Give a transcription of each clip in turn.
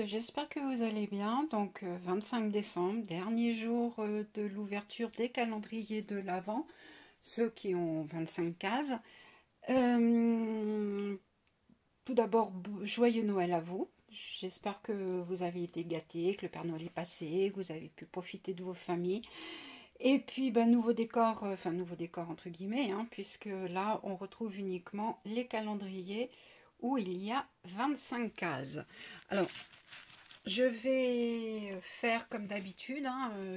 j'espère que vous allez bien. Donc 25 décembre, dernier jour de l'ouverture des calendriers de l'Avent, ceux qui ont 25 cases. Euh, Tout d'abord, joyeux Noël à vous. J'espère que vous avez été gâtés, que le Père Noël est passé, que vous avez pu profiter de vos familles. Et puis, nouveau décor, enfin nouveau décor entre guillemets, hein, puisque là, on retrouve uniquement les calendriers où il y a 25 cases. Alors, je vais faire comme d'habitude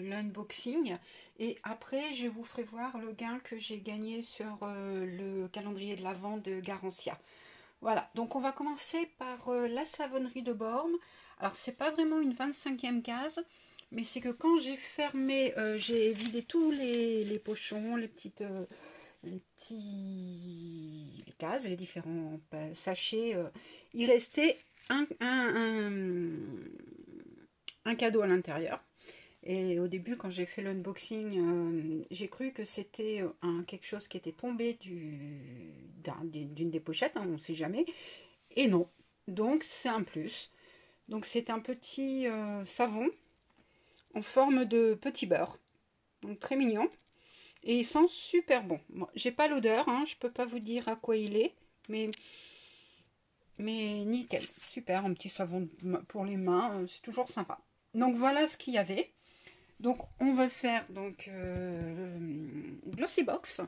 l'unboxing et après je vous ferai voir le gain que j'ai gagné sur le calendrier de l'Avent de Garancia. Voilà, donc on va commencer par la savonnerie de Bormes. Alors c'est pas vraiment une 25e case, mais c'est que quand j'ai fermé, j'ai vidé tous les pochons, les cases, les différents sachets. Il restait un cadeau à l'intérieur. Et au début, quand j'ai fait l'unboxing, j'ai cru que c'était quelque chose qui était tombé d'une des pochettes, hein, on ne sait jamais. Et non. Donc c'est un plus. Donc c'est un petit savon en forme de petit beurre. Donc très mignon. Et il sent super bon. Bon, j'ai pas l'odeur, hein, je peux pas vous dire à quoi il est, mais nickel, super, un petit savon pour les mains, c'est toujours sympa. Donc voilà ce qu'il y avait. Donc on va faire donc Glossy Box.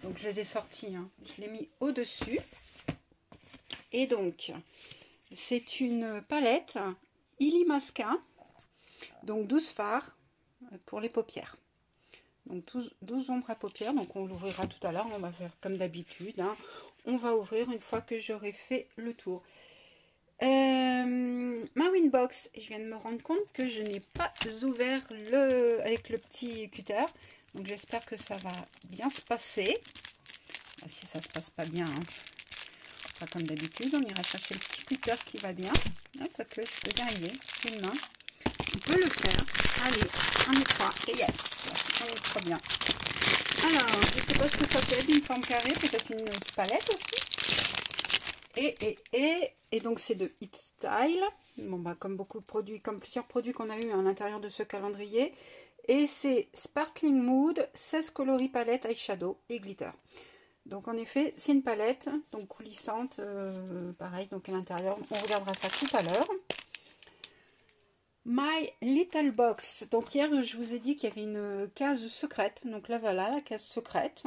Donc je les ai sortis, hein. Je l'ai mis au-dessus. Et donc c'est une palette Illamasqua, donc 12 fards pour les paupières. Donc 12 ombres à paupières, donc on l'ouvrira tout à l'heure, on va faire comme d'habitude, hein. On va ouvrir une fois que j'aurai fait le tour. Ma Winbox, je viens de me rendre compte que je n'ai pas ouvert avec le petit cutter, donc j'espère que ça va bien se passer. Ah, si ça se passe pas bien, hein, pas comme d'habitude, on ira chercher le petit cutter qui va bien. Ah, quoique je peux y arriver, une main. On peut le faire. Allez, on y croit. Et yes, on est trop bien. Alors, je ne sais pas ce que ça peut être, une forme carrée, peut-être une palette aussi. Et donc c'est de Hit Style. Bon, comme beaucoup de produits, comme plusieurs produits qu'on a eu à l'intérieur de ce calendrier. Et c'est Sparkling Mood, 16 coloris palette, eyeshadow et glitter. Donc en effet, c'est une palette, donc coulissante, pareil, donc à l'intérieur. On regardera ça tout à l'heure. My Little Box. Donc hier, je vous ai dit qu'il y avait une case secrète. Donc là, voilà, la case secrète.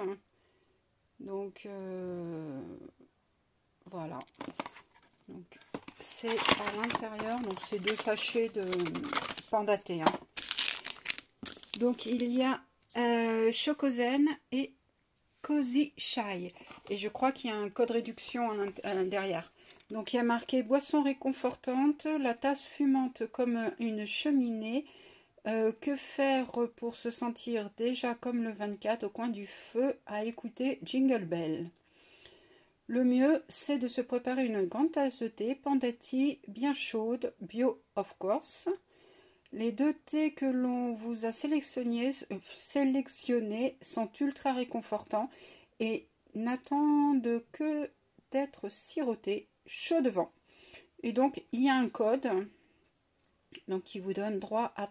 Donc, voilà. Donc, c'est à l'intérieur. Donc, c'est 2 sachets de Pandaté. Hein. Donc, il y a Chocozen et Cozy Shy. Et je crois qu'il y a un code réduction derrière. Donc, il y a marqué boisson réconfortante, la tasse fumante comme une cheminée. Que faire pour se sentir déjà comme le 24 au coin du feu à écouter Jingle Bell? Le mieux, c'est de se préparer une grande tasse de thé Pandati bien chaude, bio of course. Les 2 thés que l'on vous a sélectionnés sont ultra réconfortants et n'attendent que d'être sirotés chaud devant. Et donc, il y a un code donc, qui vous donne droit à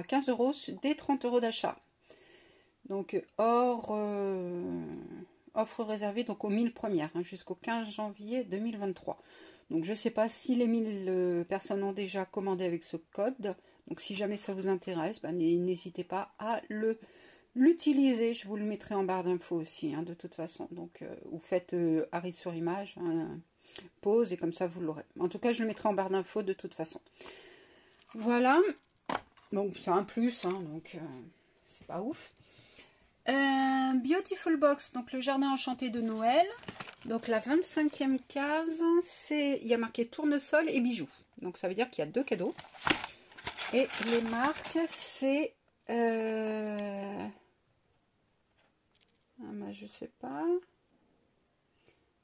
15 € dès 30 € d'achat. Donc, hors offre réservée donc aux 1000 premières, hein, jusqu'au 15 janvier 2023. Donc, je ne sais pas si les 1000 personnes ont déjà commandé avec ce code. Donc, si jamais ça vous intéresse, n'hésitez pas à l'utiliser. Je vous le mettrai en barre d'infos aussi, hein, de toute façon. Donc, vous faites arrêt sur image, hein, pause, et comme ça, vous l'aurez. En tout cas, je le mettrai en barre d'infos de toute façon. Voilà. Donc, c'est un plus, hein, donc c'est pas ouf. Beautiful Box, donc le jardin enchanté de Noël. Donc la 25e case, il y a marqué tournesol et bijoux. Donc ça veut dire qu'il y a 2 cadeaux. Et les marques, c'est... je sais pas.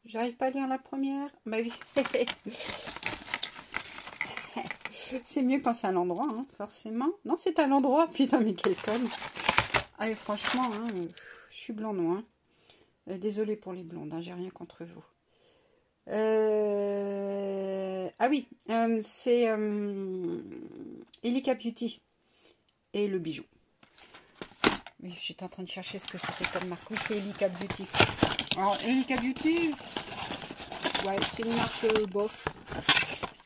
J'arrive pas à lire la première. Bah oui. C'est mieux quand c'est à l'endroit, hein, forcément. Non, c'est à l'endroit. Putain, mais quel con. Ah, et franchement, hein, je suis blonde, hein. Désolée pour les blondes, hein, j'ai rien contre vous. Ah oui, c'est Elika Beauty et le bijou. Oui, j'étais en train de chercher ce que c'était comme marque. Oui, c'est Elika Beauty. Alors, Elika Beauty, ouais, c'est une marque bof.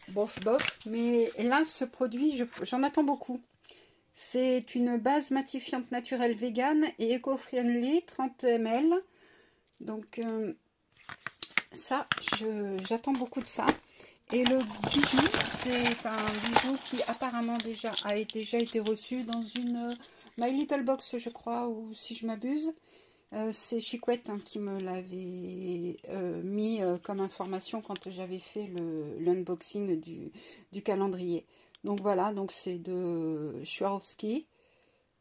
Bof, bof. Mais là, ce produit, j'en attends beaucoup. C'est une base matifiante naturelle vegan et éco-friendly, 30 ml. Donc, ça, j'attends beaucoup de ça. Et le bijou, c'est un bijou qui apparemment a déjà été reçu dans une My Little Box, je crois, ou si je m'abuse. C'est Chicouette qui me l'avait mis comme information quand j'avais fait l'unboxing du calendrier. Donc voilà, donc c'est de Swarovski.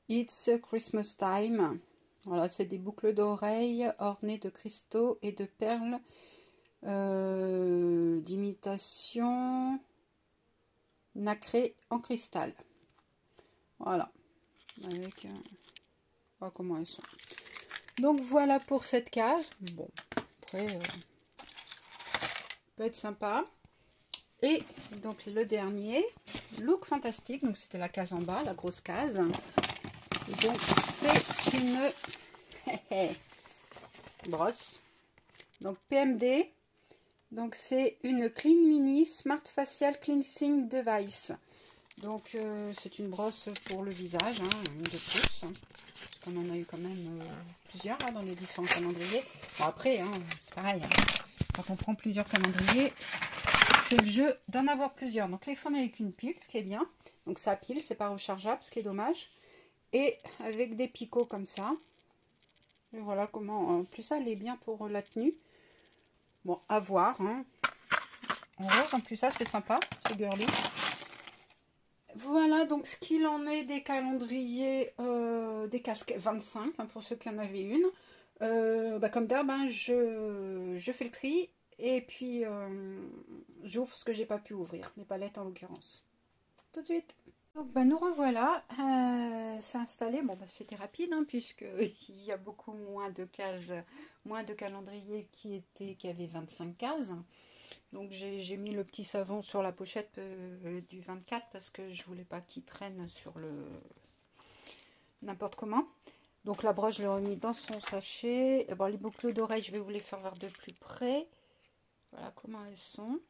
It's Christmas Time. Voilà, c'est des boucles d'oreilles ornées de cristaux et de perles d'imitation nacrée en cristal. Voilà. Avec... oh, comment elles sont. Donc voilà pour cette case. Bon, après, peut être sympa. Et donc le dernier, look fantastique. Donc c'était la case en bas, la grosse case. Et donc c'est une brosse. Donc PMD. Donc c'est une Clean Mini Smart Facial Cleansing Device. Donc c'est une brosse pour le visage, hein, une de plus. Parce qu'on en a eu quand même plusieurs hein, dans les différents calendriers. Bon après, hein, c'est pareil. Hein, quand on prend plusieurs calendriers, c'est le jeu d'en avoir plusieurs. Donc là, il faut en avec une pile, ce qui est bien. Donc ça pile, c'est pas rechargeable, ce qui est dommage. Et avec des picots comme ça. Et voilà comment. En plus, ça, elle est bien pour la tenue. Bon, à voir. Hein. En rose, en plus, ça, c'est sympa. C'est girly. Voilà donc ce qu'il en est des calendriers, des casques 25, hein, pour ceux qui en avaient une. Comme d'hab, hein, je fais le tri et puis j'ouvre ce que j'ai pas pu ouvrir, les palettes en l'occurrence. Tout de suite. Donc nous revoilà, c'est installé, bon c'était rapide hein, puisque il y a beaucoup moins de cases, moins de calendriers qui avaient 25 cases. Donc j'ai mis le petit savon sur la pochette du 24 parce que je voulais pas qu'il traîne sur le n'importe comment. Donc la broche je l'ai remis dans son sachet. Bon, les boucles d'oreilles je vais vous les faire voir de plus près. Voilà comment elles sont.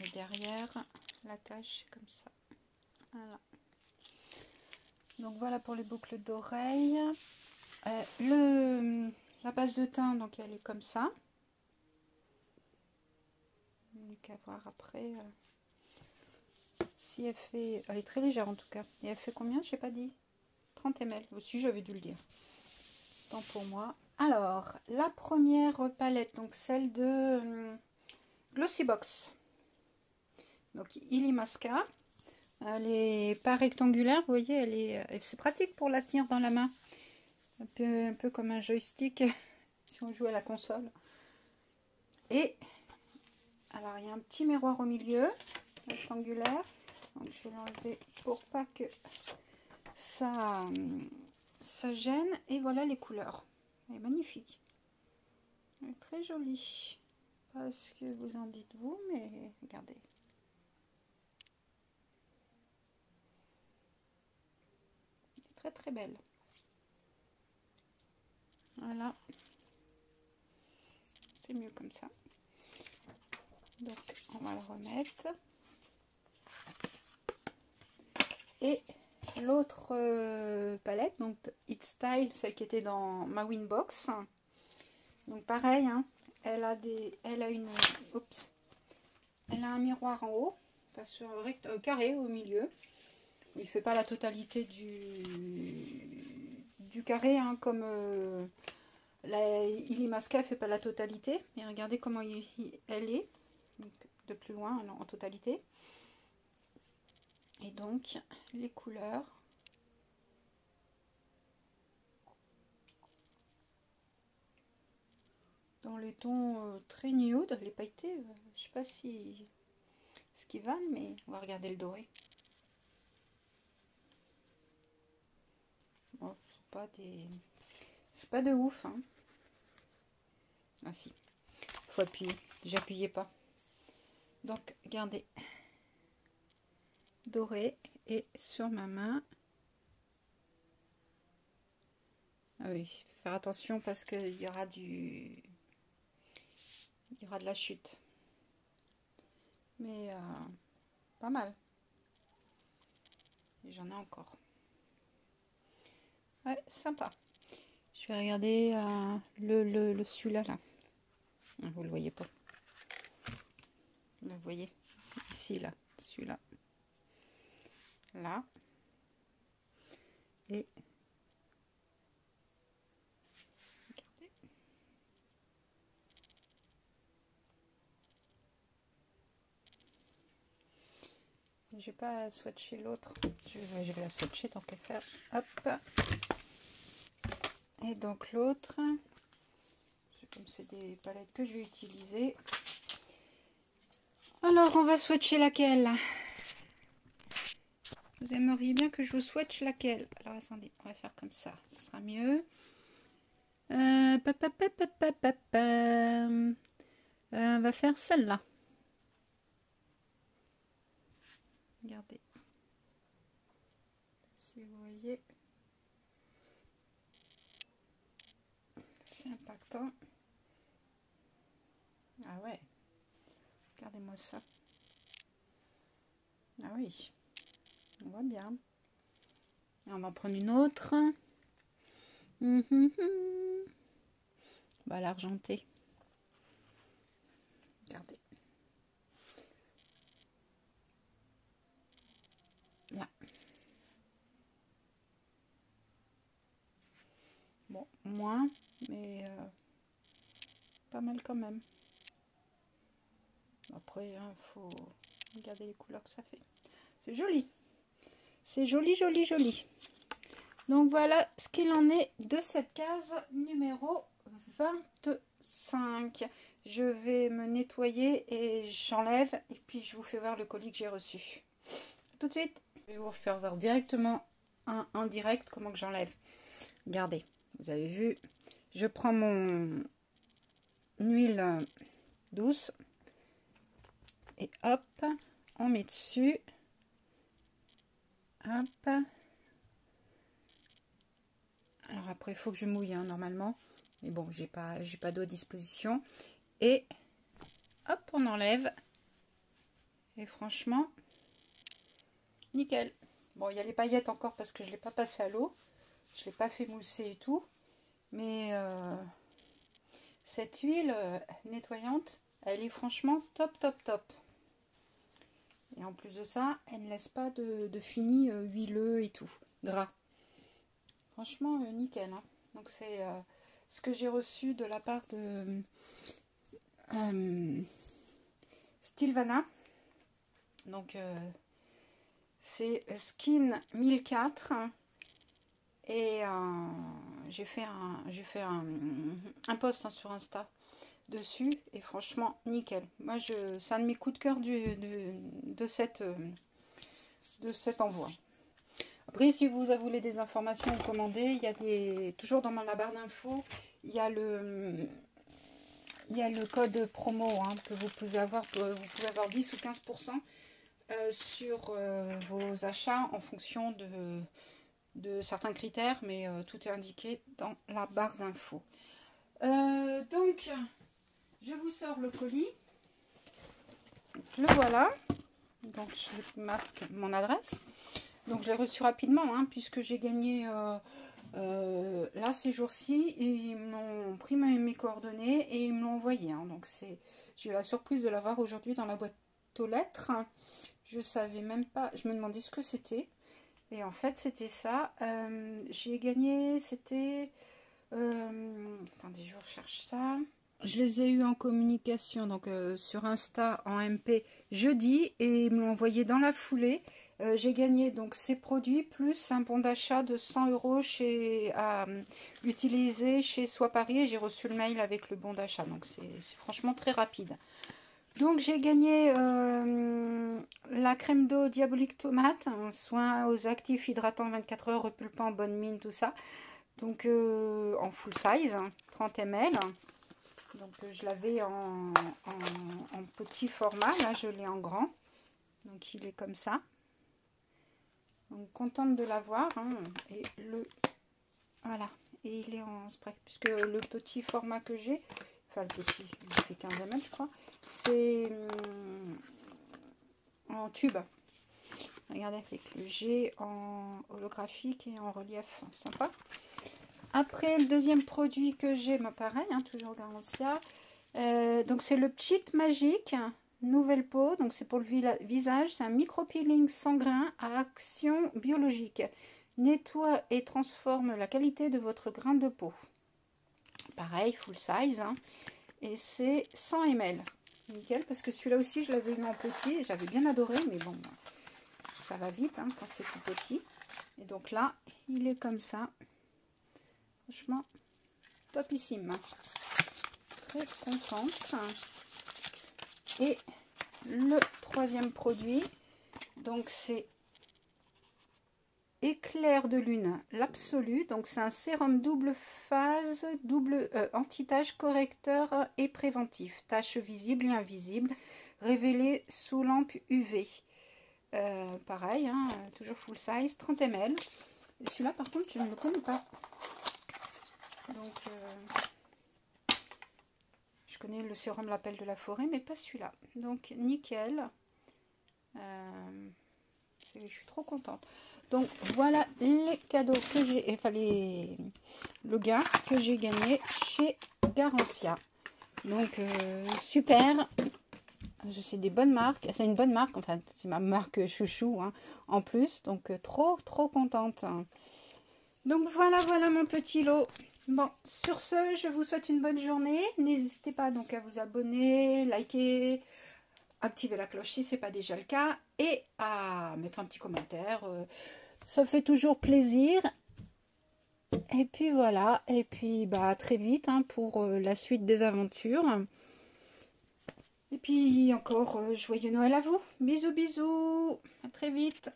Et derrière l'attache comme ça. Voilà. Donc voilà pour les boucles d'oreilles. La base de teint donc elle est comme ça. Il n'y a qu'à voir après si elle fait... Elle est très légère en tout cas. Et elle fait combien? Je n'ai pas dit. 30 ml. Aussi j'avais dû le dire. Tant pour moi. Alors, la première palette, donc celle de Glossybox. Donc Illamasqua. Elle est pas rectangulaire, vous voyez, c'est pratique pour la tenir dans la main. Un peu comme un joystick si on joue à la console. Et alors il y a un petit miroir au milieu rectangulaire, donc je vais l'enlever pour pas que ça gêne. Et voilà les couleurs, elle est magnifique, elle est très jolie, pas ce que vous en dites vous, mais regardez, très très belle. Voilà, c'est mieux comme ça. Donc on va le remettre. Et l'autre palette, donc It's Style, celle qui était dans ma Winbox. Donc pareil, hein, elle a un miroir en haut, pas sur carré au milieu. Il fait pas la totalité du carré, hein, comme la Illamasqua fait pas la totalité. Mais regardez comment elle est, donc, de plus loin en totalité. Et donc les couleurs. Dans les tons très nude, les pailletés, je sais pas si ce qu'ils valent, mais on va regarder le doré. Bon, c'est pas de ouf, hein. Ah si, faut appuyer. J'appuyais pas. Donc, regardez. Doré. Et sur ma main. Ah oui, faire attention parce qu'il y aura du... Il y aura de la chute. Mais pas mal. Et j'en ai encore. Ouais, sympa. Je vais regarder celui-là là. Vous le voyez pas. Vous voyez ici là, celui-là. Là. Et regardez. Je vais pas swatcher l'autre. Je vais la swatcher tant qu'à faire. Hop. Et donc l'autre, comme c'est des palettes que je vais utiliser. Alors on va swatcher laquelle? Vous aimeriez bien que je vous swatche laquelle? Alors attendez, on va faire comme ça, ce sera mieux. On va faire celle-là. Regardez. Si vous voyez. C'est impactant. Ah ouais. Regardez-moi ça. Ah oui. On voit bien. Et on va en prendre une autre. Bah, l'argenté. Regardez. Là. Bon, moins, mais pas mal quand même. Après, hein, faut regarder les couleurs que ça fait. C'est joli. C'est joli, joli, joli. Donc voilà ce qu'il en est de cette case numéro 25. Je vais me nettoyer et j'enlève. Et puis je vous fais voir le colis que j'ai reçu. Tout de suite. Je vais vous faire voir directement en direct comment que j'enlève. Regardez, vous avez vu. Je prends mon huile douce. Et hop, on met dessus. Hop. Alors après, il faut que je mouille hein, normalement. Mais bon, j'ai pas d'eau à disposition. Et hop, on enlève. Et franchement, nickel. Bon, il y a les paillettes encore parce que je ne l'ai pas passé à l'eau. Je ne l'ai pas fait mousser et tout. Mais cette huile nettoyante, elle est franchement top, top, top. Et en plus de ça, elle ne laisse pas de fini huileux et tout, gras. Franchement, nickel. Hein. Donc c'est ce que j'ai reçu de la part de Stilvana. Donc c'est Skin 1004. Et j'ai fait un post hein, sur Insta dessus et franchement nickel. Moi c'est un de mes coups de cœur de cet envoi. Après si vous voulez des informations ou commander, il y a toujours dans la barre d'infos, il y a le code promo hein, que vous pouvez avoir 10 ou 15% sur vos achats en fonction de certains critères, mais tout est indiqué dans la barre d'infos. Donc je vous sors le colis. Donc, le voilà. Donc je masque mon adresse. Donc je l'ai reçu rapidement hein, puisque j'ai gagné là ces jours-ci. Ils m'ont pris mes coordonnées et ils me l'ont envoyé. Hein. Donc j'ai eu la surprise de l'avoir aujourd'hui dans la boîte aux lettres. Je savais même pas. Je me demandais ce que c'était. Et en fait c'était ça. J'ai gagné. C'était attendez, je recherche ça. Je les ai eu en communication, donc sur Insta en MP jeudi, et ils me l'ont envoyé dans la foulée. J'ai gagné donc ces produits plus un bon d'achat de 100 € à utiliser chez Soit Paris, et j'ai reçu le mail avec le bon d'achat, donc c'est franchement très rapide. Donc j'ai gagné la crème d'eau diabolique tomate, un soin aux actifs hydratants 24 heures, repulpant, bonne mine, tout ça. Donc en full size, 30 ml. Donc je l'avais en petit format, là je l'ai en grand. Donc il est comme ça. Donc contente de l'avoir. Hein. Et voilà. Et il est en spray. Puisque le petit format que j'ai, enfin le petit, il fait 15 ml je crois, c'est en tube. Regardez, avec le G en holographique et en relief. Sympa. Après, le deuxième produit que j'ai, bah, pareil, hein, toujours Garancia. Donc c'est le Cheat Magique. Nouvelle peau, donc c'est pour le visage, c'est un micro-peeling sans grain à action biologique. Nettoie et transforme la qualité de votre grain de peau. Pareil, full size, hein, et c'est 100 ml. Nickel, parce que celui-là aussi, je l'avais eu en petit et j'avais bien adoré, mais bon, ça va vite hein, quand c'est tout petit. Et donc là, il est comme ça. Franchement, topissime. Très contente. Et le troisième produit, donc c'est Éclair de lune, l'absolu. Donc c'est un sérum double phase, anti-tache, correcteur et préventif. Taches visibles et invisibles, révélées sous lampe UV. Pareil, hein, toujours full size, 30 ml. Et celui-là par contre je ne le connais pas. Donc je connais le sérum l'appel de la forêt, mais pas celui-là. Donc nickel. Je suis trop contente. Donc voilà les cadeaux que j'ai, enfin le gain que j'ai gagné chez Garancia. Donc super. C'est des bonnes marques. C'est une bonne marque, enfin c'est ma marque chouchou hein, en plus. Donc trop contente. Donc voilà mon petit lot. Bon, sur ce, je vous souhaite une bonne journée. N'hésitez pas donc à vous abonner, liker, activer la cloche si ce n'est pas déjà le cas et à mettre un petit commentaire. Ça fait toujours plaisir. Et puis voilà. Et puis bah à très vite hein, pour la suite des aventures. Et puis encore joyeux Noël à vous. Bisous bisous. À très vite.